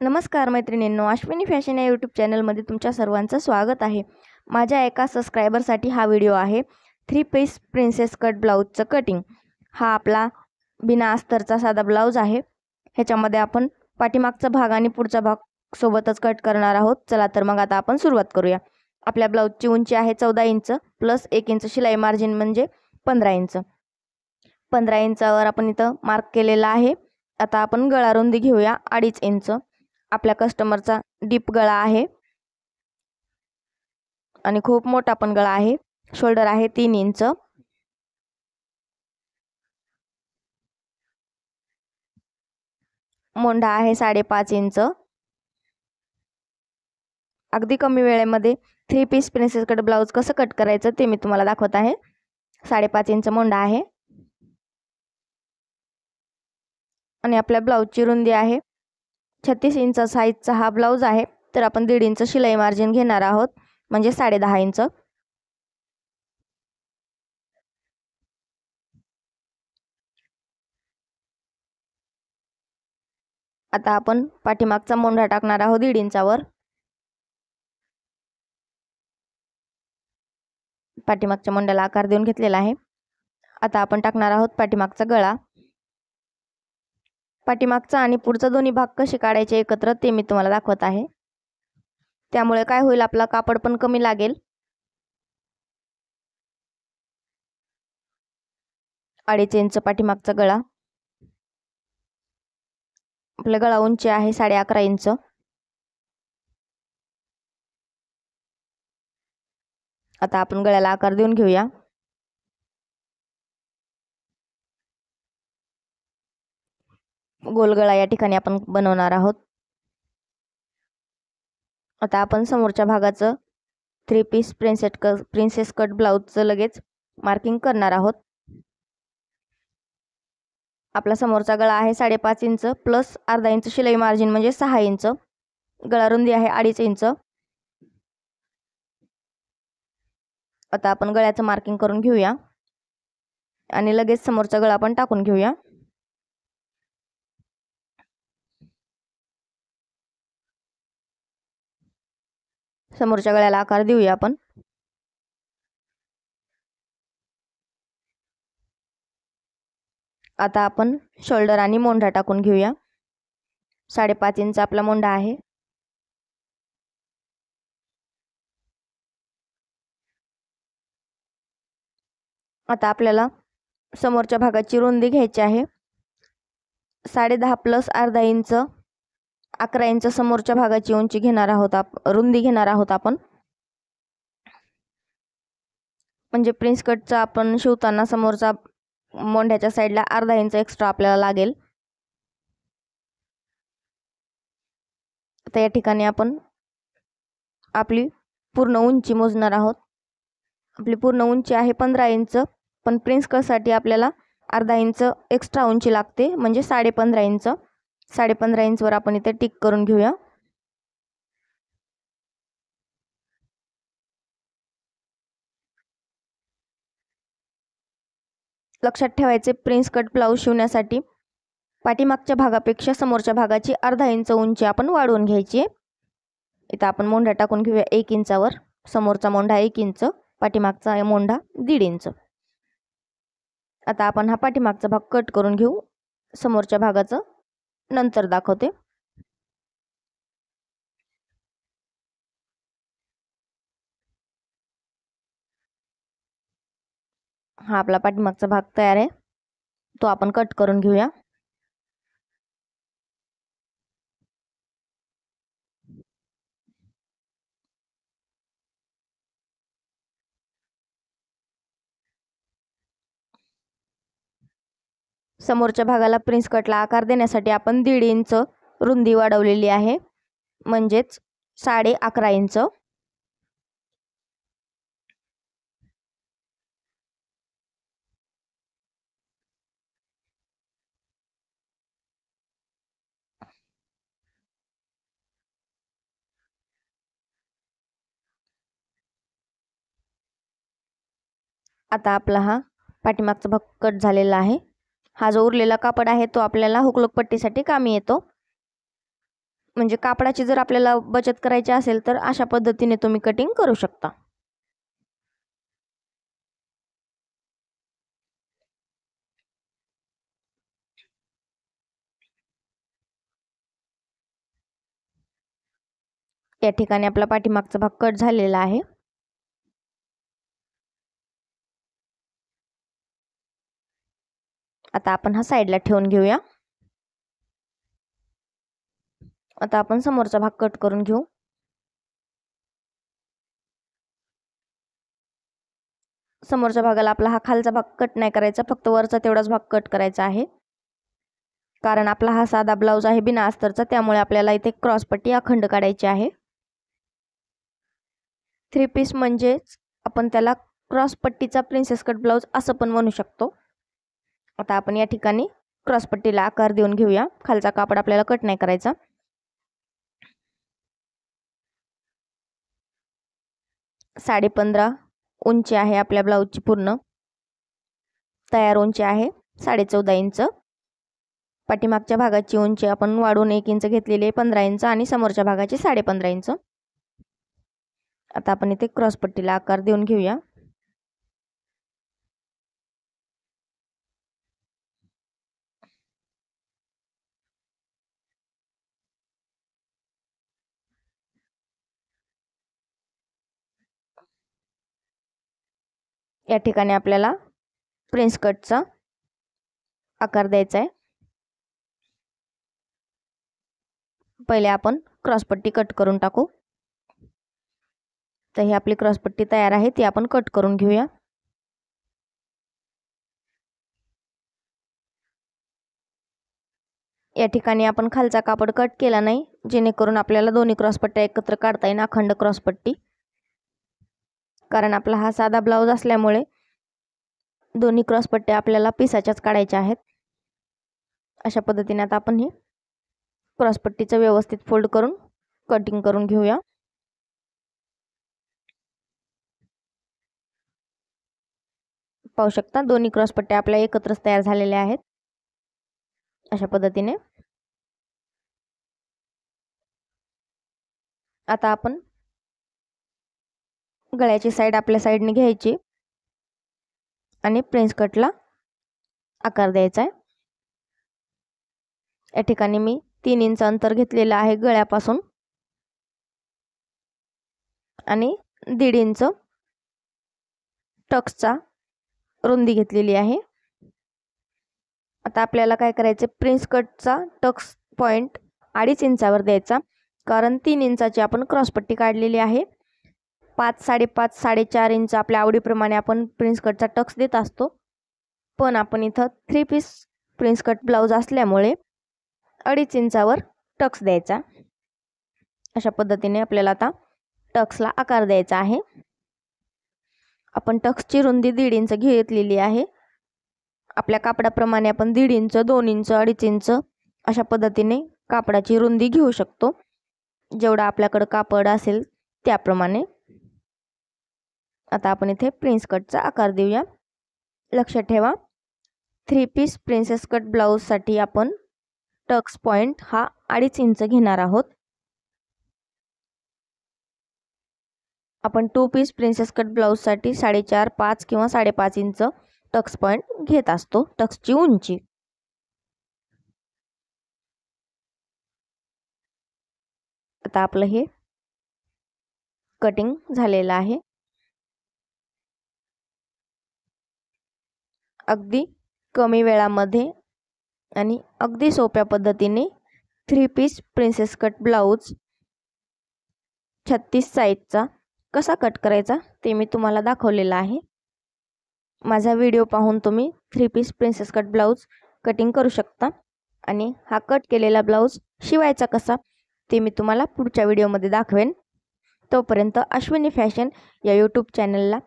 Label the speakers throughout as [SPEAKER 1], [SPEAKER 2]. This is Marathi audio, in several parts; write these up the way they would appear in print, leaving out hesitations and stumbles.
[SPEAKER 1] नमस्कार मैत्रिणींनो, अश्विनी फॅशन या यूट्यूब चॅनलमध्ये तुमच्या सर्वांचं स्वागत आहे। माझ्या एका सबस्क्रायबरसाठी हा व्हिडिओ आहे। 3 पीस प्रिन्सेस कट ब्लाउजचं कटिंग। हा आपला बिना अस्तरचा साधा ब्लाउज आहे। ह्याच्यामध्ये आपण पाठीमागचा भाग आणि पुढचा भाग सोबतच कट करणार आहोत। चला तर मग आता आपण सुरुवात करूया। आपल्या ब्लाउजची उंची आहे 14 इंच प्लस 1 इंच शिलाई मार्जिन म्हणजे 15 इंच। 15 इंचावर आपण इथं मार्क केलेला आहे। आता आपण गळा रुंदी घेऊया 2.5 इंच। आपल्या कस्टमरचा डीप गळा आहे आणि खूप मोठा पण गळा आहे। शोल्डर आहे 3 इंच। मोंढा आहे 5.5 इंच। अगदी कमी वेळेमध्ये 3 पीस प्रिन्सेस कट ब्लाउज कसं कट करायचं ते मी तुम्हाला दाखवत आहे। 5.5 इंच मोंढा आहे आणि आपल्या ब्लाउजची रुंदी आहे 36 इंच साइजचा हा ब्लाउज आहे। तर आपण 1.5 इंच शिलाई मार्जिन घेणार आहोत म्हणजे 10.5 इंच। आता आपण पाठीमागचा मोंढा टाकणार आहोत 1.5 इंचावर। पाठीमागच्या मोंढ्याला आकार देऊन घेतलेला आहे। आता आपण टाकणार आहोत पाठीमागचा गळा। पाठीमागचा आणि पुढचा दोन्ही भाग कसे काढायचे एकत्र ते मी तुम्हाला दाखवत आहे। त्यामुळे काय होईल, आपला कापड पण कमी लागेल। 2.5 इंच पाठीमागचा गळा। आपला गळा उंची आहे 11.5 इंच। आता आपण गळ्याला आकार देऊन घेऊया। गोल गळा या ठिकाणी आपण बनवणार आहोत। आता आपण समोरच्या भागाचं 3 पीस प्रिन्सेस कट ब्लाउजचं लगेच मार्किंग करणार आहोत। आपला समोरचा गळा आहे 5.5 इंच प्लस अर्धा इंच शिलाई मार्जिन म्हणजे 6 इंच। गळा रुंदी आहे 2.5 इंच। आता आपण गळ्याचं मार्किंग करून घेऊया आणि लगेच समोरचा गळा पण टाकून घेऊया। समोरच्या गळ्याला आकार देऊया आपण। आता आपण शोल्डर आणि मोंढा टाकून घेऊया। 5.5 इंच आपला मोंढा आहे। आता आपल्याला समोरच्या भागाची रुंदी घ्यायची आहे 10.5 प्लस अर्धा इंच 11 इंच समोरच्या भागाची उंची घेणार आहोत, रुंदी घेणार आहोत आपण। म्हणजे प्रिन्स कटचा आपण शिवताना समोरचा मोंढ्याच्या साईडला अर्धा इंच एक्स्ट्रा आपल्याला लागेल। आता या ठिकाणी आपण आपली पूर्ण उंची मोजणार आहोत। आपली पूर्ण उंची आहे 15 इंच, पण प्रिन्स कटसाठी आपल्याला अर्धा इंच एक्स्ट्रा उंची लागते म्हणजे 15.5 इंच। 15.5 इंचवर आपण इथे टिक करून घेऊया। लक्षात ठेवायचे, प्रिन्स कट ब्लाउज शिवण्यासाठी पाठीमागच्या भागापेक्षा समोरच्या भागाची अर्धा इंच उंची आपण वाढवून घ्यायची। इथं आपण मोंढा टाकून घेऊया 1 इंचावर। समोरचा मोंढा 1 इंच, पाठीमागचा मोंढा 1.5 इंच। आता आपण हा पाठीमागचा भाग कट करून घेऊ। समोरच्या भागाचं नंतर दाखवते। हा आपला पाठीमागचा भाग तयार आहे, तो आपण कट करून घेऊया। समोरच्या भागाला प्रिन्स कटला आकार देण्यासाठी आपण 1.5 इंच रुंदी वाढवलेली आहे म्हणजेच 11.5 इंच। आता आपला हा पाठीमागचा भाग कट झालेला आहे। हा जो उरलेला कापड आहे तो आपल्याला हुकलूक पट्टीसाठी कामी येतो। म्हणजे कापडाची जर आपल्याला बचत करायची असेल तर अशा पद्धतीने तुम्ही कटिंग करू शकता. या ठिकाणी आपला पाठीमागचा भाग कट झालेला आहे. आता आपण हा साईडला ठेवून घेऊया. आता आपण समोरचा भाग कट करून घेऊ. समोरच्या भागाला आपला हा खालचा भाग कट नाही करायचा, फक्त वरचा तेवढाच भाग कट करायचा आहे. कारण आपला हा साधा ब्लाऊज आहे बिना अस्तरचा, त्यामुळे आपल्याला इथे क्रॉस पट्टी अखंड काढायची आहे. 3 पीस म्हणजेच आपण त्याला क्रॉस पट्टीचा प्रिन्सेस कट ब्लाऊज असं पण म्हणू शकतो. आता आपण या ठिकाणी क्रॉस पट्टीला आकार देऊन घेऊया. खालचा कापड आपल्याला कट नाही करायचा. साडे 15 उंची आहे आपल्या ब्लाऊजची. पूर्ण तयार उंची आहे 14.5 इंच. पाठीमागच्या भागाची उंची आपण वाढून 1 इंच घेतलेली आहे, 15 इंच, आणि समोरच्या भागाची 15.5 इंच. आता आपण इथे क्रॉस पट्टीला आकार देऊन घेऊया. या ठिकाणी आपल्याला प्रिन्स कटचा आकार द्यायचा आहे. पहिले आपण क्रॉस पट्टी कट करून टाकू. तर ही आपली क्रॉस पट्टी तयार आहे, ती आपण कट करून घेऊया. या ठिकाणी आपण खालचा कापड कट केला नाही, जेणेकरून आपल्याला दोन्ही क्रॉस पट्ट्या एकत्र काढता येईल, अखंड क्रॉस पट्टी. कारण आपला हा साधा ब्लाऊज असल्यामुळे दोन्ही क्रॉस पट्ट्या आपल्याला पिसाच्याच काढायच्या आहेत. अशा पद्धतीने आता आपण हे क्रॉस पट्टीचं व्यवस्थित फोल्ड करून कटिंग करून घेऊया. पाहू शकता दोन्ही क्रॉस पट्ट्या आपल्या एकत्रच तयार झालेल्या आहेत. अशा पद्धतीने आता आपण गळ्याची साईड आपल्या साईडने घ्यायची आणि प्रिन्स कटला आकार द्यायचा आहे. या ठिकाणी मी 3 इंच अंतर घेतलेलं आहे गळ्यापासून आणि 1.5 इंच टक्सचा रुंदी घेतलेली आहे. आता आपल्याला काय करायचे, प्रिन्स कटचा टक्स पॉइंट 2.5 इंचावर द्यायचा. कारण 3 इंचाची आपण क्रॉस पट्टी काढलेली आहे. 5, 5.5, 4.5 इंच आपल्या आवडीप्रमाणे आपण प्रिन्स कटचा टक्स देत असतो. पण आपण इथं 3 पीस प्रिन्स कट ब्लाऊज असल्यामुळे 2.5 इंचावर टक्स द्यायचा. अशा पद्धतीने आपल्याला आता टक्सला आकार द्यायचा आहे. आपण टक्सची रुंदी 1.5 इंच घेतलेली आहे. आपल्या कापडाप्रमाणे आपण 1.5 इंच, 2 इंच, 2.5 इंच अशा पद्धतीने कापडाची रुंदी घेऊ शकतो, जेवढा आपल्याकडे कापड असेल त्याप्रमाणे. आता आपण इथे प्रिन्स कटचा आकार देऊया. लक्षात ठेवा, 3 पीस प्रिन्सेस कट ब्लाऊजसाठी आपण टक्स पॉइंट हा 2.5 इंच घेणार आहोत. आपण 2 पीस प्रिन्सेस कट ब्लाऊजसाठी 4.5, 5 किंवा 5.5 इंच टक्स पॉइंट घेत असतो, टक्सची उंची. आता आपलं हे कटिंग झालेलं आहे. अगदी कमी वेळामध्ये आणि अगदी सोप्या पद्धतीने 3 पीस प्रिन्सेस कट ब्लाऊज 36 साईजचा कसा कट करायचा ते मी तुम्हाला दाखवलेलं आहे. माझा व्हिडिओ पाहून तुम्ही 3 piece princess cut blouse cutting करू शकता. आणि हा कट केलेला ब्लाऊज शिवायचा कसा ते मी तुम्हाला पुढच्या व्हिडिओमध्ये दाखवेन. तोपर्यंत अश्विनी फॅशन या यूट्यूब चॅनलला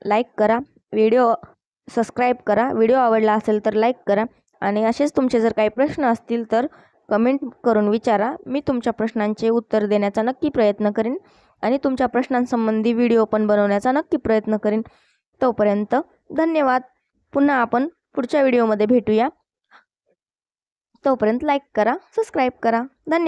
[SPEAKER 1] लाईक करा, व्हिडिओ सबस्क्राईब करा. व्हिडिओ आवडला असेल तर लाईक करा. आणि असेच तुमचे जर काही प्रश्न असतील तर कमेंट करून विचारा. मी तुमच्या प्रश्नांचे उत्तर देण्याचा नक्की प्रयत्न करेन आणि तुमच्या प्रश्नांसंबंधी व्हिडिओ पण बनवण्याचा नक्की प्रयत्न करेन. तोपर्यंत धन्यवाद. पुन्हा आपण पुढच्या व्हिडिओमध्ये भेटूया. तोपर्यंत लाईक करा, सबस्क्राईब करा. धन्यवाद.